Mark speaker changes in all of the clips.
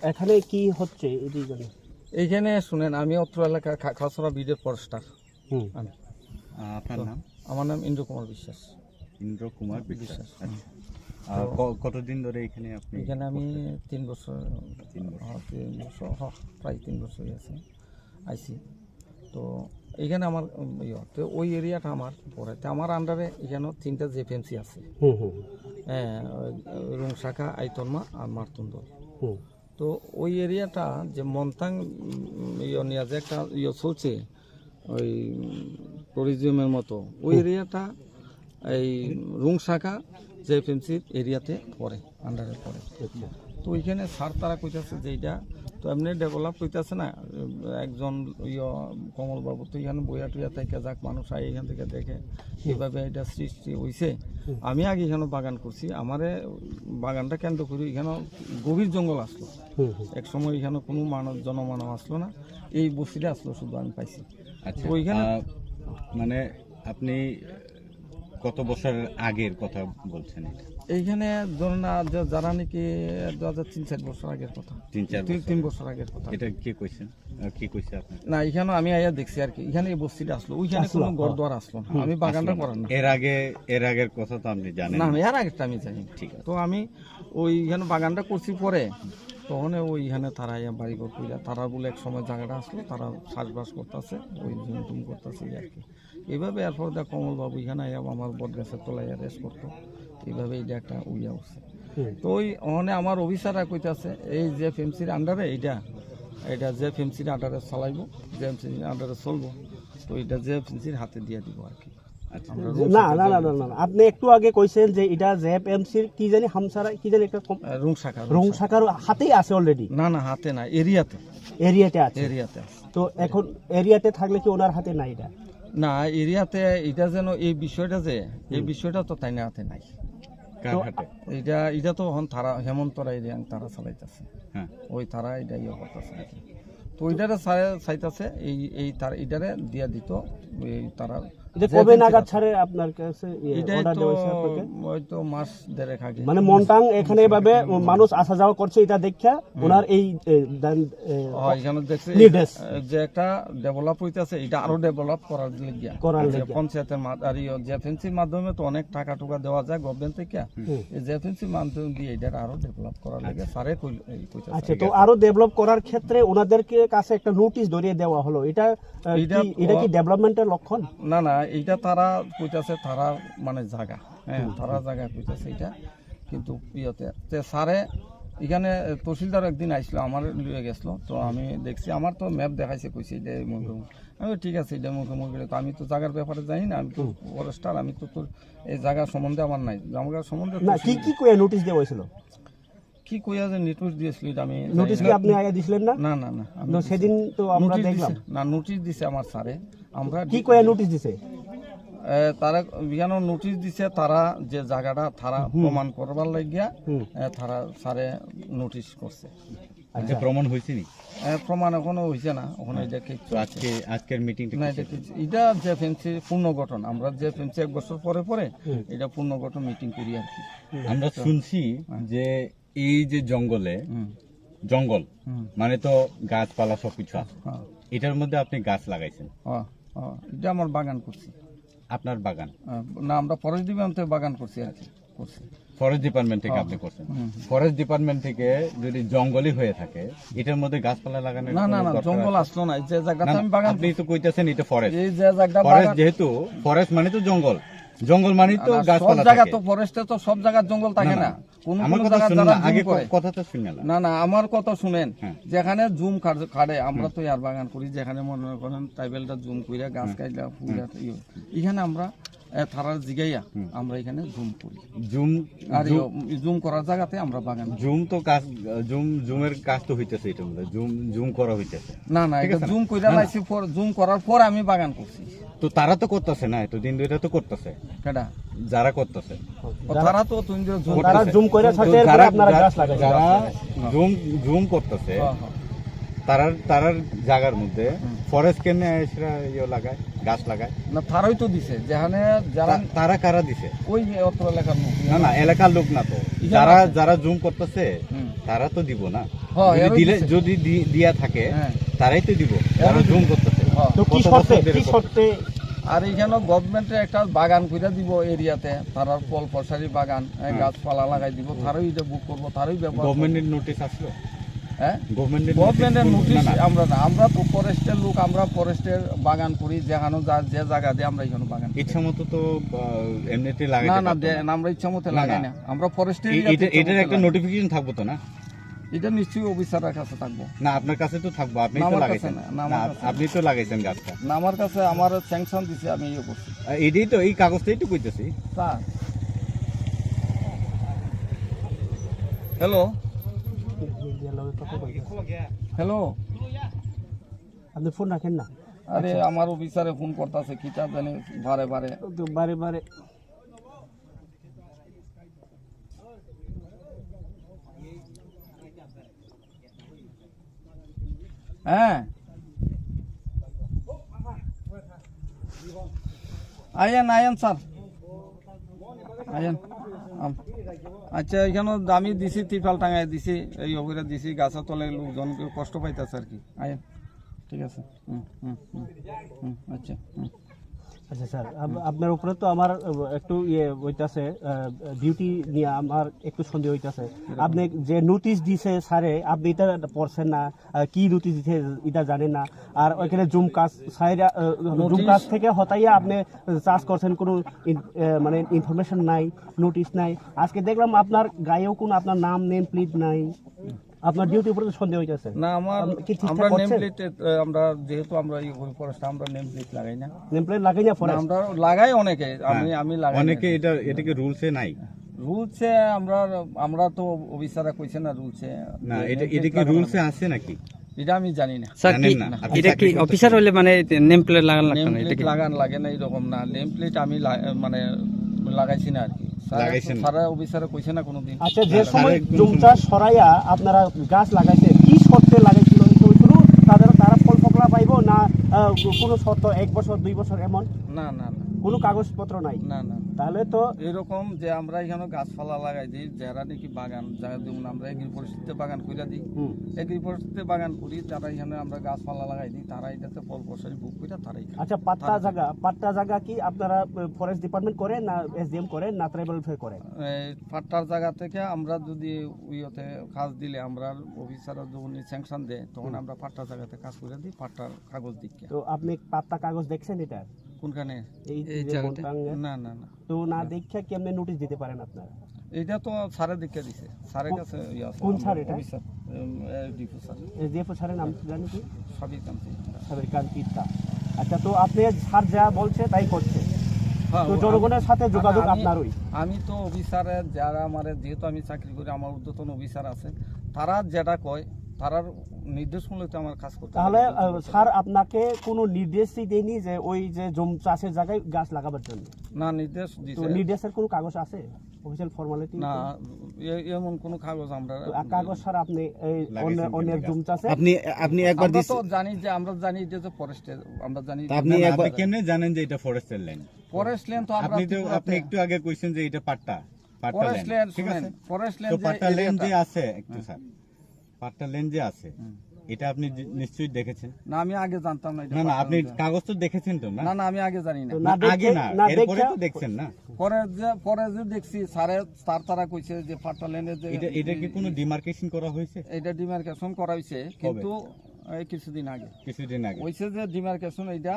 Speaker 1: এখানে কি হচ্ছে
Speaker 2: এইখানে শুনেন, আমি অত্র এলাকা খাসরা বিডের ফরেস্টার। আমি
Speaker 3: আপনার নাম?
Speaker 2: আমার নাম ইন্দ্র কুমার বিশ্বাস।
Speaker 3: ইন্দ্র কুমার বিশ্বাস। কতদিন ধরে এখানে আপনি?
Speaker 2: এখানে আমি 3 বছর, প্রায় 3 বছর আছে আইসি। তো এইখানে আমার তো ওই এরিয়াটা আমার পরে, তো আমার আন্ডারে এখানে 3টা জেপিএমসি আছে। হ্যাঁ, রুং শাখা, আইতলমা আর মারতুন্দর। তো ওই এরিয়াটা যে মন্তাং নিয়ে যে একটা চলছে ওই ট্যুরিজমের মতো, ওই এরিয়াটা এই রুং শাখা জেপিএমসির এরিয়াতে পড়ে, আন্ডারে পড়ে। তো ওইখানে স্যার তারা কইতাছে যে এইটা তো এমনি ডেভেলপ কইতাছে না। একজন কমলবাবু তো এখানে বইয়া টুইয়া থেকে যাক, মানুষ আয় এখান থেকে দেখে এইভাবে এটা সৃষ্টি হয়েছে। আমি আগে এখানে বাগান করছি, আমারে বাগানটা কেন্দ্র করি এখানে গভীর জঙ্গল আসলো এক সময়, এখানে কোনো জনমানব আসলো না, এই বস্তিটা আসলো শুধু আমি পাইছি।
Speaker 3: আচ্ছা,
Speaker 2: ওইখানে
Speaker 3: মানে আপনি কত বছর আগের কথা বলছেন?
Speaker 2: এইখানে ধরুন যারা নাকি 3-4 বছর আগের কথা, 3 বছর আগের কথা।
Speaker 3: এটা কে কইছেন? কি কইছে আপনি?
Speaker 2: না, এখানে আমি আইয়া দেখছি আর কি, এখানে এই বস্তিটা আসলো, ওইখানে কোনো গড়দুয়ার আসলো না। আমি বাগানটা করার না।
Speaker 3: এর আগের কথা তো আপনি জানেন
Speaker 2: না? আমি এর আগেরটা আমি জানি।
Speaker 3: ঠিক আছে।
Speaker 2: তো আমি ওইখানে বাগানটা করছি পরে, তখন ওইখানে তারা বাড়ি ঘর কইরা তারা বলে এক সময় জায়গাটা আসলো, তারা চাষবাস করতেছে, ওই জুম করতেছে আর কি। এইভাবে এরপর দেখ কমলবাবু এখানে আমার বট গাছের তলায় রেস্ট করতো, এইভাবে এইটা একটা উইয়া উঠছে। তো ওই ওখানে আমার অফিসাররা কইতাছে এই যে ফেমসির আন্ডারে এটা যে ফেমসির আন্ডারে চালাইবো, যে ফেমসির আন্ডারে চলবো, তো এটা যে ফেমসির হাতে দিয়ে দিব আর কি।
Speaker 1: না না না না না, আপনি একটু আগে কইছেন যে এটা জেএফএমসির কি জানি হামসারা কি জানি একটা রুং শাখার হাতেই আছে অলরেডি।
Speaker 2: না না, হাতে না,
Speaker 1: এরিয়াতে আছে। তো
Speaker 2: আচ্ছা।
Speaker 1: এখন এরিয়াতে থাকলে কি ওনার হাতে নাই এটা?
Speaker 2: না, এরিয়াতে এটা যেন এই বিষয়টা যে এই বিষয়টা তো তাই না হাতে নাই। এটা তো এখন তারা হেমন্তরা এরিয়া তারা চালাইতেছে, ওই তারা এটা ইয়ে করতেছে। তো ওইটারে চাইতেছে এই তার এটারে দিয়া দিত তারা।
Speaker 1: কবে নাগাদ ছাড়ে আপনার কাছে
Speaker 2: অর্ডার দেওয়া হয়েছে আপনাকে? হয়তো মাস দেড়েক আগে।
Speaker 1: মানে মন্টাং এখানে এভাবে মানুষ আসা যাওয়া করছে, এটা দেখা ওনার এই
Speaker 2: এখানে দেখছে যে একটা ডেভেলপ হইতেছে, এটা আরো ডেভেলপ করার লাগিয়া পঞ্চায়েতের জেএফএমসির মাধ্যমে তো অনেক টাকা টুকা দেওয়া যায় গভর্নমেন্ট থেকে, এই জেএফএমসির মাধ্যমে দিয়ে এটা আরো ডেভেলপ করার লাগে স্যারে কইতাছে।
Speaker 1: আচ্ছা, তো আরো ডেভেলপ করার ক্ষেত্রে ওনাদেরকে কাছে একটা নোটিশ ধরিয়ে দেওয়া হলো, এটা কি ডেভেলপমেন্টের লক্ষণ? না
Speaker 2: না, এইটা তারা কইতাছে তারা মানে জায়গা, হ্যাঁ তারা জায়গা কইতাছে এটা, কিন্তু ইয়েতে স্যারে এখানে তহসিলদার একদিন আইসলো, আমার লিয়ে গেছিলো, তো আমি দেখছি, আমার তো ম্যাপ দেখাইছে, কইছে এটা মুখোমুখি। আমি ঠিক আছে এটা মুখোমুখি, তো আমি তো জায়গার ব্যাপারে জানি না, আমি তো ফরেস্টার, আমি তো তোর এই জায়গার সম্বন্ধে আমার নাই, জায়গার সম্বন্ধে
Speaker 1: কি কইয়া নোটিশ দেওয়া হয়েছিল?
Speaker 2: কি কইয়া যে নোটিশ দিয়েছিল আমি
Speaker 1: নোটিশ কি আপনি আগে দিছিলেন না?
Speaker 2: না না না,
Speaker 1: সেদিন তো আমরা দেখলাম
Speaker 2: না, নোটিশ দিছে আমার স্যারে। আমরা
Speaker 1: কি কইয়া নোটিশ দিছে?
Speaker 2: তারা বিজ্ঞান নোটিশ দিছে, তারা যে জায়গাটা তারা প্রমাণ করবার লাগিয়া তারা স্যারে নোটিশ করছে।
Speaker 3: আচ্ছা, প্রমাণ হয়েছে নি?
Speaker 2: প্রমাণ এখনো হয়েছে না, ওখানে এটা কিছু
Speaker 3: আজকের মিটিং
Speaker 2: না, এটা যে ফেন্সি পূর্ণ গঠন, আমরা যে ফেন্সি 1 বছর পরে পরে এটা পূর্ণ গঠন মিটিং করি আর কি।
Speaker 3: আমরা শুনছি যে এই যে জঙ্গল মানে তো গাছপালা সবকিছু আছে, এটার মধ্যে আপনি গাছ লাগাইছেন?
Speaker 2: এটা আমার বাগান করছি।
Speaker 3: আপনার বাগান
Speaker 2: না, আমরা ফরেস্ট ডিপার্টমেন্ট থেকে বাগান করছি আর কি।
Speaker 3: ফরেস্ট ডিপার্টমেন্ট থেকে আপনি করছেন? ফরেস্ট ডিপার্টমেন্ট থেকে যদি জঙ্গলই হয়ে থাকে, এটার মধ্যে গাছপালা লাগানোর
Speaker 2: না না না, জঙ্গল আসলো না। যে জায়গাটা আমি বাগান,
Speaker 3: আপনি তো কইতাছেন এটা ফরেস্ট,
Speaker 2: এই যে জায়গাটা
Speaker 3: ফরেস্ট, যেহেতু ফরেস্ট মানে তো জঙ্গল মানে তো গাছপালা থাকে।
Speaker 2: জায়গা তো ফরেস্টে তো সব জায়গার জঙ্গল থাকে না, কোন কোন জায়গা যারা
Speaker 3: আগে কথাটা শুনেন।
Speaker 2: না না, আমার কথা শুনেন, যেখানে জুম কাটে, আমরা তো ইয়ার বাগান করি, যেখানে মনে করেন টাইবেলটা জুম কইরা গাছ কাটলা ফুলা, এখানে আমরা তারা জিগাইয়া আমরা এখানে জুম করি, আর জুম করার জায়গাতে আমরা বাগান।
Speaker 3: জুম তো কাজ, জুমের কাজ তো হইতেছে, এটা মধ্যে জুম করা হইতেছে।
Speaker 2: না না, এটা জুম কইরা লাইছি, জুম করার পর আমি বাগান করছি।
Speaker 3: তো তারা তো করতেছে না, এতদিন ধরে তো করতেছে।
Speaker 2: কেডা?
Speaker 3: যারা করতেছে
Speaker 2: তারা তো
Speaker 1: জুম কইরা
Speaker 3: যারা জুম করতেছে, তারার জায়গার মধ্যে ফরেস্ট কেনে লাগায়, গাছ লাগায়
Speaker 2: না, তারাই তো দিছে। যেখানে
Speaker 3: তারা কারা দিছে?
Speaker 2: ওই অত্র এলাকার লোক।
Speaker 3: না না, এলাকার লোক না তো, যারা জুম করতেছে তারা তো দিব না,
Speaker 2: হ্যাঁ,
Speaker 3: যদি
Speaker 2: এরও
Speaker 3: দিলে
Speaker 2: দিছে।
Speaker 3: যদি দিয়া থাকে
Speaker 2: হ্যাঁ।
Speaker 3: তারাই তো দিব, তারা জুম করতেছে।
Speaker 2: হ্যাঁ।
Speaker 1: তো কি
Speaker 3: কত
Speaker 1: শর্তে
Speaker 3: বছর ধরে
Speaker 1: কি
Speaker 3: করতেছে?
Speaker 1: শর্তে
Speaker 2: আর এখানে গভর্নমেন্টে একটা বাগান করে দিব এরিয়াতে, তারা ফল ফসারি বাগান গাছপালা লাগাই দিব, তারাই এটা বুক করবো, তারাই ব্যবহার করবো।
Speaker 3: গভর্নমেন্টের নোটিশ আসলো?
Speaker 2: হ্যাঁ,
Speaker 3: গভর্নমেন্টের
Speaker 2: নোটিশ
Speaker 3: না, না।
Speaker 2: আমরা তো ফরেস্টের লোক, আমরা ফরেস্টের বাগান করি, যেখানে যে জায়গা দিয়ে আমরা এখানে বাগান করি।
Speaker 3: ইচ্ছা মতো তো এমনিতে
Speaker 2: না
Speaker 3: লাগাইতে
Speaker 2: না
Speaker 3: পারতো না।
Speaker 2: আমরা ইচ্ছা মতো
Speaker 3: না,
Speaker 2: লাগাই
Speaker 3: না।
Speaker 2: না, আমরা ফরেস্টের
Speaker 3: এটার একটা নোটিফিকেশন থাকবো তো না?
Speaker 2: এটা নিশ্চয়ই অফিসারের কাছে থাকবো।
Speaker 3: না, আপনার কাছে তো থাকবো, আপনি
Speaker 2: না,
Speaker 3: তো
Speaker 2: আমার কাছে
Speaker 3: লাগাইছেন।
Speaker 2: না, না,
Speaker 3: না,
Speaker 2: আমার কাছে
Speaker 3: আপনি তো লাগাইছেন গাছটা।
Speaker 2: না, আমার কাছে আমার স্যাংশন দিছে, আমি ইয়ে করছি।
Speaker 3: এটাই তো, এই কাগজটাই তো কইতেছি।
Speaker 2: হ্যালো হ্যালো,
Speaker 1: আপনি ফোন রাখেন না,
Speaker 2: আরে আমার অফিসারে ফোন করতেছে, কিটা জানি বারে বারে।
Speaker 1: তো বারে বারে
Speaker 2: হ্যাঁ, আয়েন স্যার, আয়েন। আচ্ছা, এখানে আমি দিছি, ত্রিপাল টাঙাই দিছি, এই অভিরা দিছি, গাছের তলে লোকজনকে কষ্ট পাইতেছে আর কি। আয়েন, ঠিক আছে। আচ্ছা।
Speaker 1: আচ্ছা স্যার, আপনার উপরে তো আমার একটু ইয়ে হইতাছে, ডিউটি নিয়ে আমার একটু সন্দেহ হইতাছে। আপনি যে নোটিশ দিছে স্যারে, আপনি এটা পড়ছেন না, কি নোটিশ দিছে এটা জানেন না, আর ওইখানে জুম কাজ জুম কাজ থেকে হতাইয়া আপনি চাষ করছেন, কোনো মানে ইনফরমেশন নাই, নোটিশ নাই। আজকে দেখলাম আপনার গায়েও কোনো আপনার নাম নেম প্লেট নাই, আপনার ডিউটির উপরে তো সন্দেহ হইতাছে।
Speaker 2: না, আমার
Speaker 1: আপনি কি ঠিকঠাক
Speaker 2: আমরা নেম
Speaker 1: করছেন?
Speaker 2: প্লেট, আমরা যেহেতু আমরা এই ফরেস্ট, আমরা নেম প্লেট লাগাই না।
Speaker 1: নেম প্লেট লাগাই না
Speaker 2: না,
Speaker 1: ফরেস্ট?
Speaker 2: আমরা লাগাই অনেকে, আমি লাগাই না।
Speaker 3: অনেকে এটাকে রুলসে নাই।
Speaker 2: রুলসে আমরা তো অফিসাররা কইছে না রুলসে।
Speaker 3: না, এটা কি রুলসে আছে নাকি?
Speaker 2: এটা আমি জানি না।
Speaker 4: স্যার কি
Speaker 3: জানেন না? আপনি
Speaker 4: এটা কি
Speaker 3: চাকরি করতেছেন।
Speaker 4: অফিসার হলে মানে নেম প্লেট লাগান লাগতো
Speaker 2: নেম
Speaker 4: না, এটা
Speaker 2: প্লেট
Speaker 4: কি?
Speaker 2: লাগান লাগে না এরকম না, নেম প্লেট আমি মানে লাগাইছি না আর কি।
Speaker 3: লাগাইছেন না?
Speaker 2: সারা অফিসারে কইছে না কোনোদিন।
Speaker 1: আচ্ছা, যে
Speaker 3: না,
Speaker 1: সময়
Speaker 3: তারা
Speaker 1: জুম চাষ সরাইয়া আপনারা গাছ লাগাইছে, কি শর্তে লাগাইছিল শুরু? তারা ফল ফকলা পাইবো না কোনো শর্ত 1 বছর 2 বছর এমন
Speaker 2: না না না
Speaker 1: কোনো কাগজপত্র নাই?
Speaker 2: না না,
Speaker 1: তাহলে তো
Speaker 2: এরকম যে আমরা এখানে গাছপালা লাগাই দিই, যারা নাকি বাগান, যারা যেমন আমরা এগ্রি পরিস্থিতিতে বাগান করে দিই, এগ্রি পরিস্থিতিতে বাগান করি, তারা এখানে আমরা গাছপালা লাগাই দিই, তারা এটাতে ফল ফসল বুক করে তারাই খায়।
Speaker 1: আচ্ছা, পাট্টা জায়গা কি আপনারা ফরেস্ট ডিপার্টমেন্ট করেন না এসডিএম করেন না ট্রাইবাল ওয়েলফেয়ার করেন?
Speaker 2: এই পাট্টার জায়গা থেকে আমরা যদি ইয়েতে কাজ দিলে, আমরা অফিসাররা যখন স্যাংশন দেয়, তখন আমরা পাট্টার জায়গাতে কাজ করে দিই, পাট্টার কাগজ দিই।
Speaker 1: তো আপনি পাট্টা কাগজ দেখছেন এটা?
Speaker 2: কোনখানে?
Speaker 1: এই
Speaker 4: এই
Speaker 1: যে
Speaker 4: জায়গাটা?
Speaker 1: বনটাঙ্গে?
Speaker 2: না না না,
Speaker 1: তো না দেখে কেমনে নোটিশ দিতে পারেন আপনারা?
Speaker 2: এটা তো স্যারের দিকে দিছে, স্যারের কাছে ইয়ে আছে।
Speaker 1: কোন স্যার এটা?
Speaker 2: অফিসার, ডিপো স্যার,
Speaker 1: এসডিএফ স্যারের নাম জানি কি?
Speaker 2: সবই কান্তি।
Speaker 1: সাবের কান্তিতা। আচ্ছা, তো আপনি স্যার যা বলছে তাই করছে,
Speaker 2: হ্যাঁ,
Speaker 1: তো জনগণের সাথে যোগাযোগ আপনারই?
Speaker 2: আমি তো অফিসারের যারা আমার, যেহেতু আমি চাকরি করি, আমার ঊর্ধ্বতন অফিসার আছে, তারা যেটা কয়, তারার নির্দেশ মূলে তো আমার কাজ করতে হবে।
Speaker 1: তাহলে স্যার আপনাকে কোনো নির্দেশই দেয়নি যে ওই যে জম চাষের জায়গায় গাছ লাগাবার জন্য?
Speaker 2: না, নির্দেশ
Speaker 1: তো
Speaker 2: দিছে
Speaker 1: নির্দেশের কোনো কাগজ আছে, অফিসিয়াল ফর্মালিটি?
Speaker 2: না, এমন কোনো কাগজ আমরা
Speaker 1: কাগজ স্যার আপনি এই
Speaker 3: লাগাইছেন
Speaker 1: অন্যের জম চাষে
Speaker 4: আপনি একবার
Speaker 2: আমরা তো জানি যে, আমরা জানি যে ফরেস্টের, আমরা জানি
Speaker 4: আপনি
Speaker 3: না,
Speaker 4: একবার-
Speaker 3: আপনি কেমনে জানেন যে এটা ফরেস্টের ল্যান্ড?
Speaker 2: ফরেস্ট ল্যান্ড তো আমরা
Speaker 3: আপনি একটু আগে কইছেন যে এটা পাট্টা
Speaker 2: ফরেস্ট
Speaker 3: ল্যান্ড,
Speaker 2: ল্যান্ড,
Speaker 3: ঠিক আছে?
Speaker 2: ফরেস্ট
Speaker 3: তো
Speaker 2: ল্যান্ড
Speaker 3: পাট্টা ল্যান্ড যে আছে, একটু স্যার, পাট্টা ল্যান্ড যে আছে, এটা আপনি নিশ্চয়ই দেখেছেন।
Speaker 2: না, আমি আগে জানতাম না এটা।
Speaker 3: না, আপনি কাগজ তো দেখেছেন তো না?
Speaker 2: না না, আমি আগে জানি না।
Speaker 1: না দেখে-
Speaker 3: আগে না,
Speaker 1: না
Speaker 3: এরপরে
Speaker 1: দেখে-
Speaker 3: তো দেখছেন না?
Speaker 2: পরে যে দেখছি, স্যার তারা কইছে যে পাট্টা ল্যান্ডে যে
Speaker 3: এটা কি কোনো ডিমার্কেশন করা হয়েছে?
Speaker 2: এটা ডিমার্কেশন করা হয়েছে, কিন্তু এই কিছুদিন আগে
Speaker 3: কিছুদিন আগে?
Speaker 2: হয়েছে যে ডিমার্কেশন, এইটা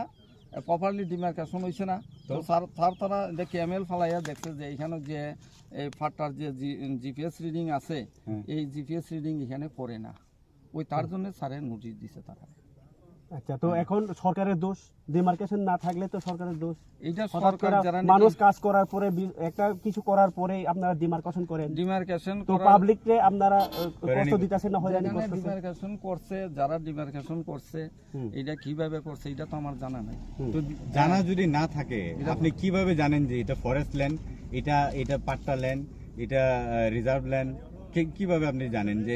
Speaker 2: প্রপারলি ডিমার্কেশন হয়েছে না। তো স্যার তারা এটা ক্যামেল ফালাইয়া দেখছে যে এখানে যে এই ফাটটার যে জিপিএস রিডিং আছে, এই জিপিএস রিডিং এখানে পড়ে না, ওই তার জন্য স্যারের নোটিশ দিছে তারা।
Speaker 1: আচ্ছা, তো এখন সরকারের দোষ? ডিমার্কেশন না থাকলে তো সরকারের দোষ।
Speaker 2: এইটা
Speaker 1: হঠাৎ
Speaker 2: সরকার
Speaker 1: করে
Speaker 2: যারা
Speaker 1: মানুষ কাজ করার পরে একটা কিছু করার পরে আপনারা ডিমার্কেশন করেন,
Speaker 2: ডিমার্কেশন
Speaker 1: তো পাবলিককে আপনারা কষ্ট দিতেছেন না, হয়রানি
Speaker 2: যেখানে
Speaker 1: করতেছেন?
Speaker 2: ডিমার্কেশন করছে, যারা ডিমার্কেশন করছে, এটা কিভাবে করছে এটা তো আমার জানা নাই।
Speaker 3: তো জানা যদি না থাকে, আপনি কিভাবে জানেন যে এটা ফরেস্ট ল্যান্ড, এটা পাট্টা ল্যান্ড, এটা রিজার্ভ ল্যান্ড? কিভাবে আপনি জানেন যে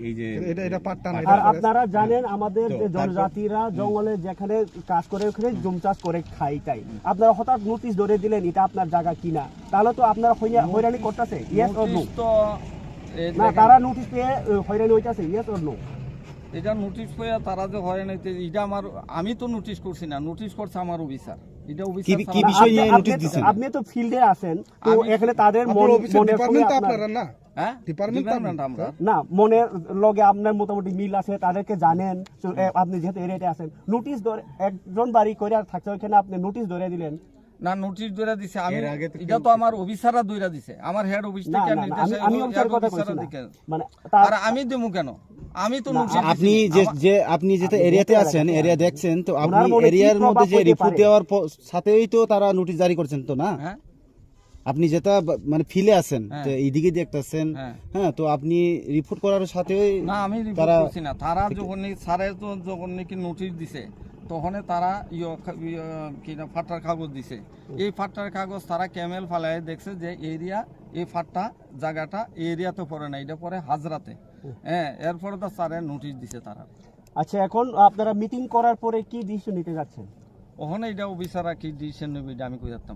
Speaker 3: এই যে
Speaker 5: এটা পাট্টা না,
Speaker 1: আর আপনারা জানেন আমাদের
Speaker 3: তো
Speaker 1: যে জনজাতিরা জঙ্গলে যেখানে কাজ করে ওখানে জমি চাষ করে খাই, তাই আপনারা হঠাৎ নোটিশ ধরে দিলেন এটা আপনার জায়গা কিনা, তাহলে তো আপনারা হয়রানি করতেছে। Yes or no?
Speaker 2: নোটিশ তো এই
Speaker 1: না
Speaker 2: দেখেন,
Speaker 1: তারা নোটিশ পেয়ে হয়রানি হইতাছে ইয়েস অর নো?
Speaker 2: এটা নোটিশ পেয়ে তারা যে হয় নাই এটা আমার, আমি তো নোটিশ করছি না, নোটিশ করছে আমার অফিসার। এটা অফিসার
Speaker 4: কি বিষয় নিয়ে নোটিশ দিছেন?
Speaker 1: আপনি তো ফিল্ডে আছেন, তো
Speaker 2: আমি-
Speaker 1: এখানে তাদের মনের সঙ্গে আপনার
Speaker 2: হ্যাঁ ডিপার্টমেন্ট আমরা
Speaker 1: না মনের লগে আপনার মোটামুটি মিল আছে, তাদেরকে জানেন, তো আপনি যেহেতু এরিয়াতে আছেন, নোটিশ ধরে একজন বাড়ি করে আর থাকছে ওইখানে আপনি নোটিশ ধরে দিলেন।
Speaker 2: না নোটিশ দইরা দিছে, আমি
Speaker 3: এর আগে তো
Speaker 2: এটা তো আমার অফিসাররা দইরা দিছে, আমার হেড অফিস
Speaker 1: না
Speaker 2: থেকে
Speaker 1: না, না,
Speaker 2: নির্দেশ
Speaker 1: আমি অফিসার কথা কইছি না, মানে
Speaker 2: আর আমি দেবো কেন, আমি তো নোটিশ
Speaker 4: আপনি আপনি যেটা এরিয়াতে আছেন, এরিয়া দেখছেন, তো আপনি
Speaker 1: ওনার মনে কি
Speaker 4: এরিয়ার মধ্যে
Speaker 1: প্রভাব
Speaker 4: যে
Speaker 1: হতে
Speaker 4: রিপোর্ট
Speaker 1: পারে?
Speaker 4: দেওয়ার সাথেই তো তারা নোটিশ জারি করছেন তো না?
Speaker 2: হ্যাঁ
Speaker 4: আপনি যেটা মানে ফিলে আছেন,
Speaker 2: হ্যাঁ।
Speaker 4: তো এইদিকে দেখতেছেন,
Speaker 2: হ্যাঁ।
Speaker 4: হ্যাঁ, তো আপনি রিপোর্ট করার সাথেই
Speaker 2: না আমি রিপোর্ট
Speaker 4: তারা
Speaker 2: করছি না, তারা যখন স্যারে তো যখন নাকি নোটিশ দিছে তখন তারা কি না ফাটার কাগজ দিছে, এই ফাটার কাগজ তারা ক্যামেল ফালায় দেখছে যে এরিয়া এই ফাটটা জায়গাটা এই এরিয়াতে পড়ে না, এটা পরে হাজরাতে। হ্যাঁ এরপরে তো স্যারে নোটিশ দিছে তারা।
Speaker 1: আচ্ছা এখন আপনারা মিটিং করার পরে কি ডিসিশন নিতে যাচ্ছেন?
Speaker 2: ওখানে এটা অফিসাররা কি ডিসিশন নেবে এটা আমি কই যাচ্তাম।